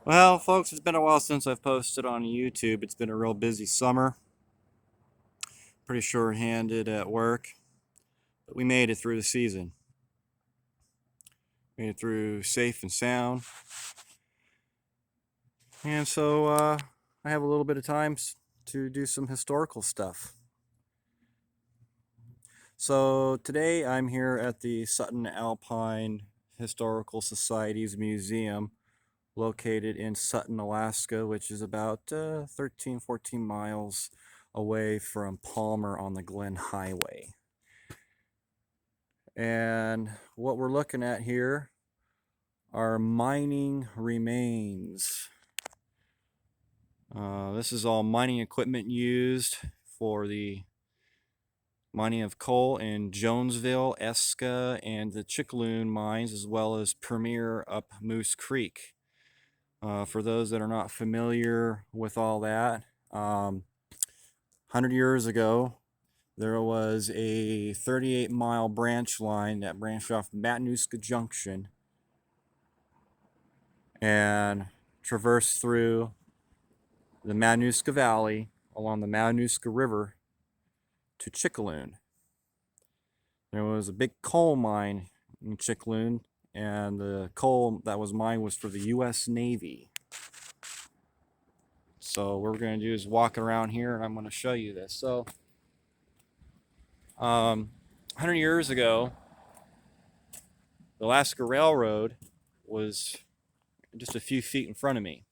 Well, folks, it's been a while since I've posted on YouTube. It's been a real busy summer. Pretty short-handed at work, but we made it through the season. Made it through safe and sound. And so I have a little bit of time to do some historical stuff. So today I'm here at the Sutton Alpine Historical Society's museum, located in Sutton, Alaska, which is about 13, 14 miles away from Palmer on the Glen Highway. And what we're looking at here are mining remains. This is all mining equipment used for the mining of coal in Jonesville, Eska, and the Chickaloon mines, as well as Premier up Moose Creek. For those that are not familiar with all that, 100 years ago, there was a 38-mile branch line that branched off Matanuska Junction and traversed through the Matanuska Valley along the Matanuska River to Chickaloon. There was a big coal mine in Chickaloon, and the coal that was mined was for the U.S. Navy. So what we're going to do is walk around here, and I'm going to show you this. So 100 years ago, the Alaska Railroad was just a few feet in front of me.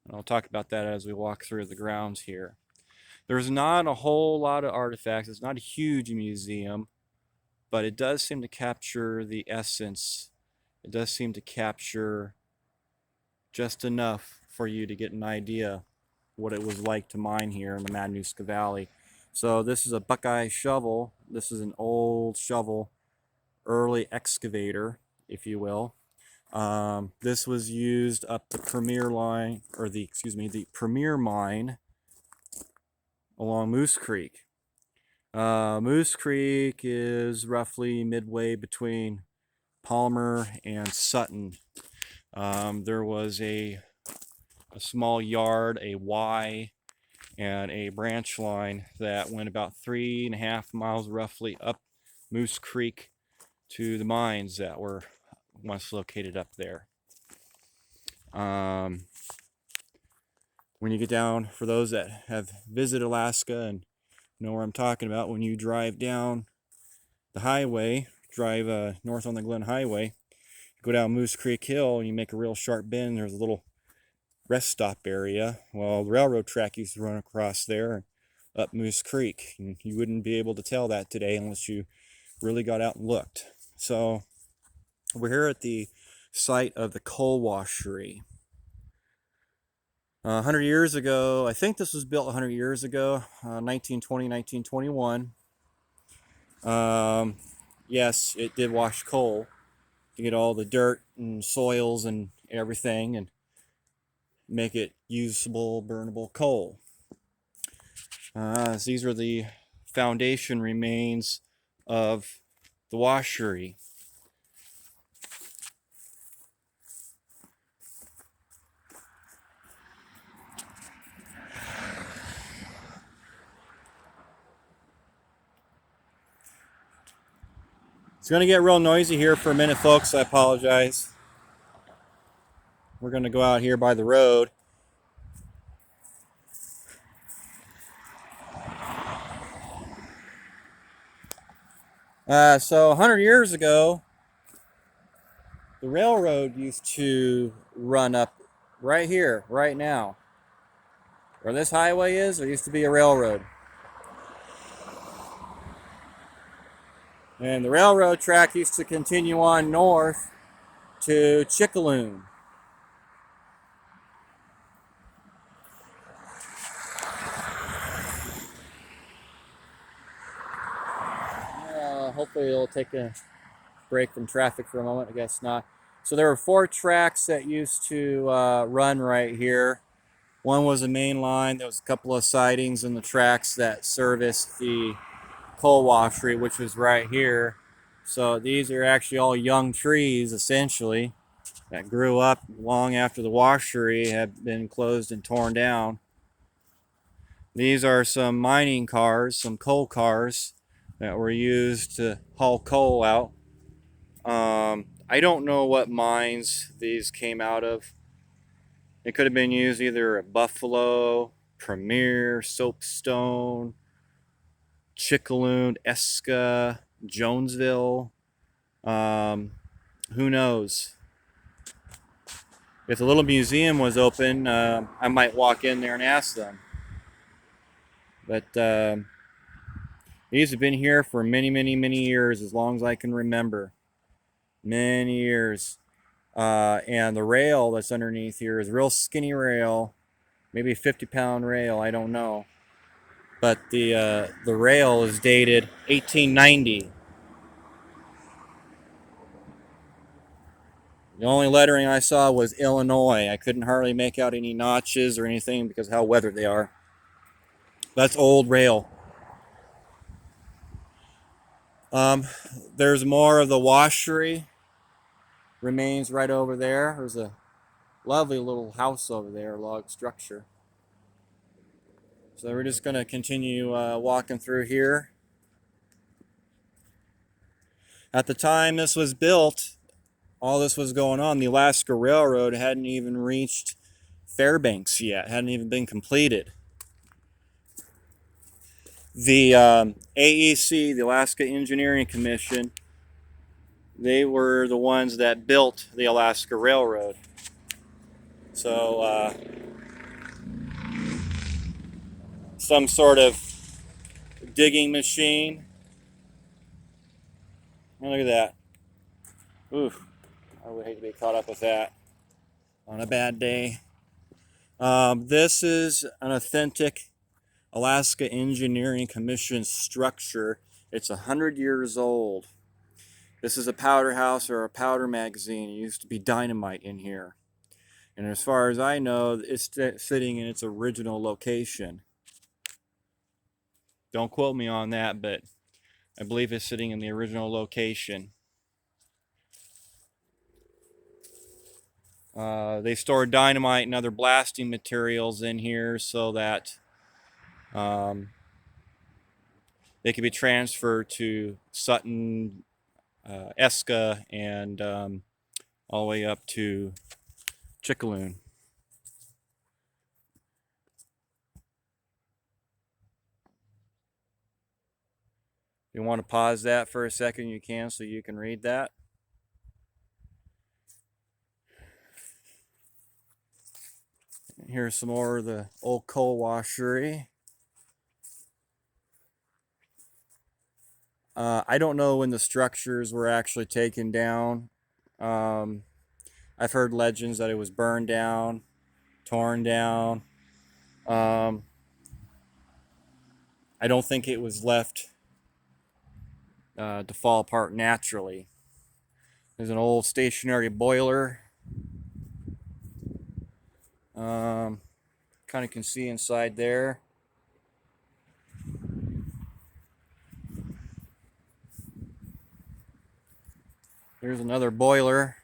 And I'll talk about that as we walk through the grounds here. There's not a whole lot of artifacts. It's not a huge museum, but it does seem to capture the essence. It does seem to capture just enough for you to get an idea what it was like to mine here in the Matanuska Valley. So this is a Buckeye shovel. This is an old shovel, early excavator, if you will. This was used up the Premier line, or the Premier mine along Moose Creek. Moose Creek is roughly midway between Palmer and Sutton. There was a small yard, a Y, and a branch line that went about 3.5 miles roughly up Moose Creek to the mines that were once located up there. When you get down, for those that have visited Alaska and know where I'm talking about, when you drive down the highway, drive north on the Glen Highway, go down Moose Creek Hill and you make a real sharp bend, there's a little rest stop area. Well, the railroad track used to run across there and up Moose Creek, and you wouldn't be able to tell that today unless you really got out and looked. So we're here at the site of the coal washery. 100 years ago, I think this was built 100 years ago, 1920, 1921. Yes, it did wash coal to get all the dirt and soils and everything and make it usable, burnable coal. These are the foundation remains of the washery. It's going to get real noisy here for a minute, folks. I apologize. We're going to go out here by the road. So 100 years ago, the railroad used to run up right here, right now. Where this highway is, there used to be a railroad. And the railroad track used to continue on north to Chickaloon. Hopefully it'll take a break from traffic for a moment. I guess not. So there were 4 tracks that used to run right here. One was a main line. There was a couple of sidings in the tracks that serviced the coal washery, which was right here. So these are actually all young trees, essentially. that grew up long after the washery had been closed and torn down. These are some mining cars, some coal cars that were used to haul coal out. I don't know what mines these came out of. It could have been used either at Buffalo, Premier, Soapstone, Chickaloon, Eska, Jonesville. Um, who knows? If the little museum was open, I might walk in there and ask them. But these have been here for many, many, many years, as long as I can remember. Many years. And the rail that's underneath here is a real skinny rail, maybe a 50-pound rail, I don't know. But the rail is dated 1890. The only lettering I saw was Illinois. I couldn't hardly make out any notches or anything because of how weathered they are. That's old rail. Um, there's more of the washery remains right over there. There's a lovely little house over there, log structure. So we're just going to continue walking through here. At the time this was built, all this was going on. The Alaska Railroad hadn't even reached Fairbanks yet, hadn't even been completed. The AEC, the Alaska Engineering Commission, they were the ones that built the Alaska Railroad. So some sort of digging machine. Oh, look at that. Oof. I would hate to be caught up with that on a bad day. This is an authentic Alaska Engineering Commission structure. It's 100 years old. This is a powder house or a powder magazine. It used to be dynamite in here. And as far as I know, it's sitting in its original location. Don't quote me on that, but I believe it's sitting in the original location. They store dynamite and other blasting materials in here so that they can be transferred to Sutton, Eska, and all the way up to Chickaloon. If you want to pause that for a second, you can, so you can read that. Here's some more of the old coal washery. I don't know when the structures were actually taken down. I've heard legends that it was burned down, torn down. I don't think it was left to fall apart naturally. There's an old stationary boiler. Kind of can see inside there. There's another boiler.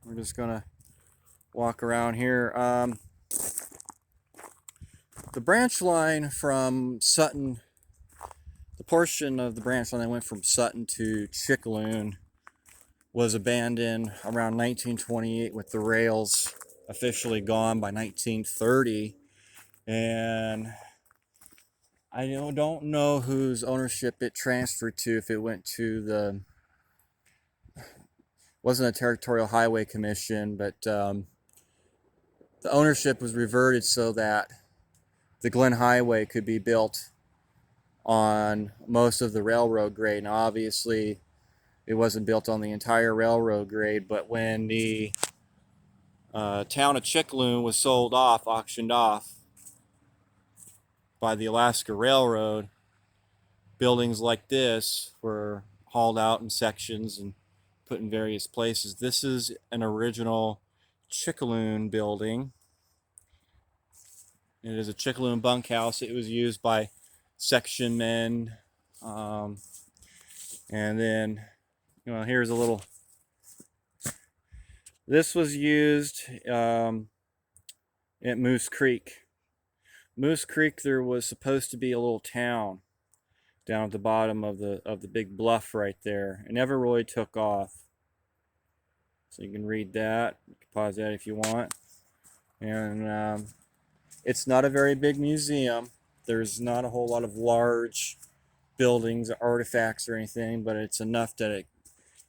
We're just gonna walk around here. The branch line from Sutton, the portion of the branch line that went from Sutton to Chickaloon was abandoned around 1928 with the rails officially gone by 1930. And I don't know whose ownership it transferred to, if it went to the, wasn't a Territorial Highway Commission, but the ownership was reverted so that the Glen Highway could be built on most of the railroad grade. Now, obviously, it wasn't built on the entire railroad grade, but when the town of Chickaloon was sold off, auctioned off by the Alaska Railroad, buildings like this were hauled out in sections and put in various places. This is an original Chickaloon building. It is a Chickaloon bunkhouse. It was used by section men Um, and then, here's a little. This was used at Moose Creek. Moose Creek, there was supposed to be a little town down at the bottom of the big bluff right there. It never really took off. So you can read that. You can pause that if you want. And it's not a very big museum. There's not a whole lot of large buildings or artifacts or anything, but it's enough that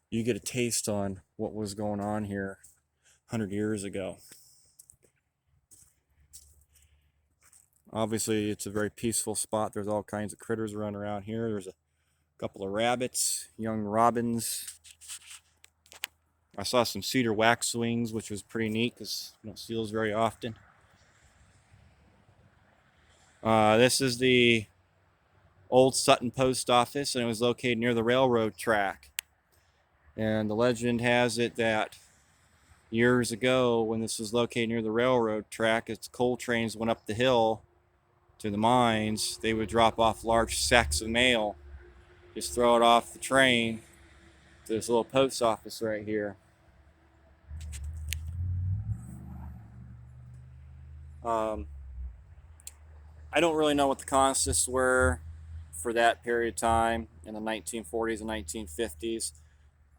you get a taste on what was going on here 100 years ago. Obviously, it's a very peaceful spot. There's all kinds of critters running around here. There's a couple of rabbits, young robins. I saw some cedar waxwings, which was pretty neat because you don't see those very often. This is the old Sutton Post Office, and it was located near the railroad track. And the legend has it that years ago, when this was located near the railroad track, as coal trains went up the hill to the mines, they would drop off large sacks of mail, just throw it off the train to this little post office right here. I don't really know what the consists were for that period of time in the 1940s and 1950s.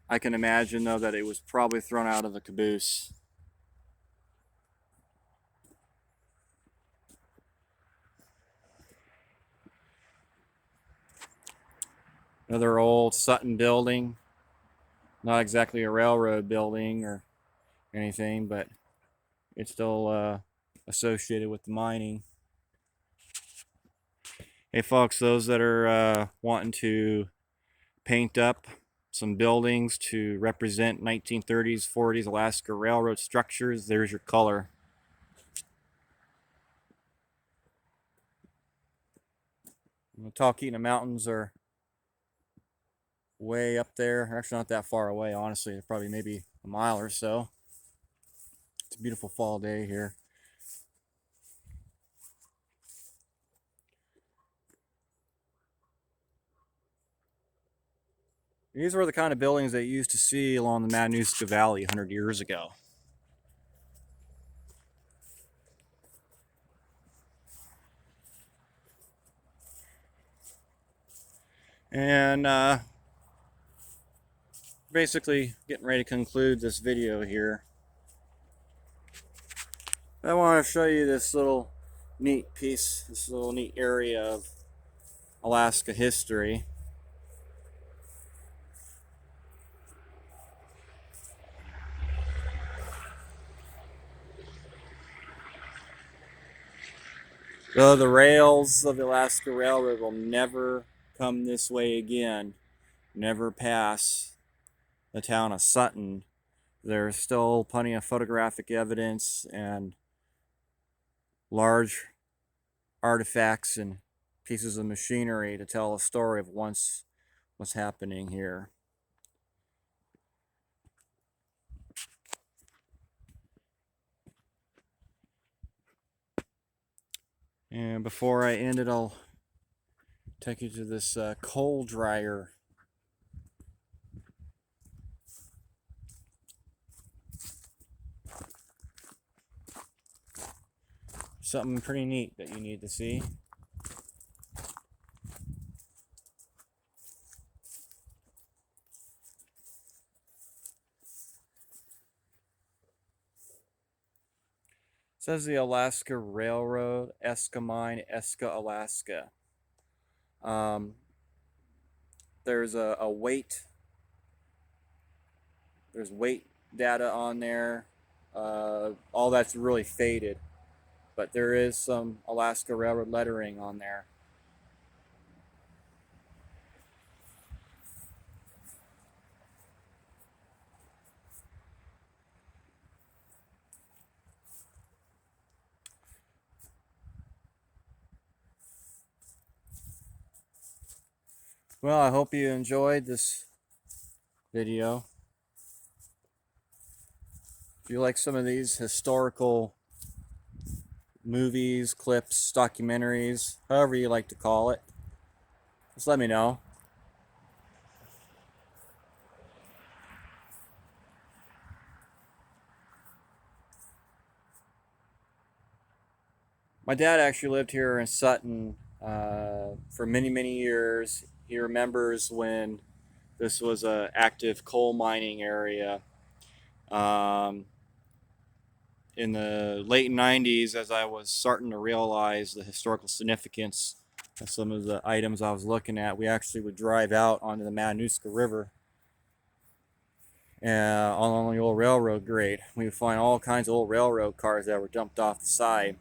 I can imagine, though, that it was probably thrown out of the caboose. Another old Sutton building. Not exactly a railroad building or anything, but it's still associated with the mining. Hey folks, those that are wanting to paint up some buildings to represent 1930s, 40s Alaska Railroad structures, there's your color. The Talkeetna Mountains are way up there. They're actually not that far away, honestly. They're probably maybe a mile or so. It's a beautiful fall day here. These were the kind of buildings that you used to see along the Matanuska Valley 100 years ago. And basically getting ready to conclude this video here. I want to show you this little neat piece, this little neat area of Alaska history. Though the rails of the Alaska Railroad will never come this way again, never pass the town of Sutton, there's still plenty of photographic evidence and large artifacts and pieces of machinery to tell a story of once what's happening here. And before I end it, I'll take you to this coal dryer. Something pretty neat that you need to see. It says the Alaska Railroad, Eska Mine, Eska, Alaska. There's a weight. There's weight data on there. All that's really faded, but there is some Alaska Railroad lettering on there. Well, I hope you enjoyed this video. If you like some of these historical movies, clips, documentaries, however you like to call it, Just let me know. My dad actually lived here in Sutton for many, many years. He remembers when this was a active coal mining area. Um, in the late 90s, as I was starting to realize the historical significance of some of the items I was looking at, we actually would drive out onto the Matanuska River on the old railroad grade. We would find all kinds of old railroad cars that were dumped off the side.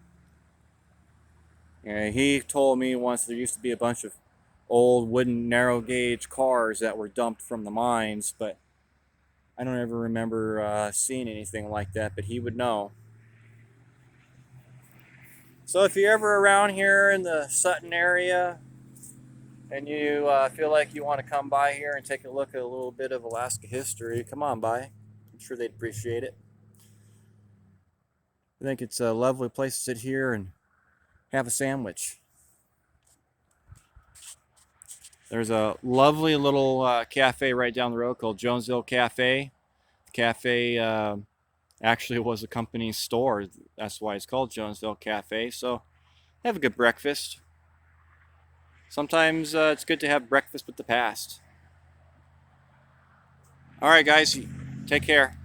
And he told me once there used to be a bunch of old wooden narrow gauge cars that were dumped from the mines, but I don't ever remember seeing anything like that, but he would know. So if you're ever around here in the Sutton area and you feel like you want to come by here and take a look at a little bit of Alaska history, come on by. I'm sure they'd appreciate it. I think it's a lovely place to sit here and have a sandwich. There's a lovely little cafe right down the road called Jonesville Cafe. The cafe actually was a company store. That's why it's called Jonesville Cafe. So have a good breakfast. Sometimes it's good to have breakfast with the past. All right, guys, take care.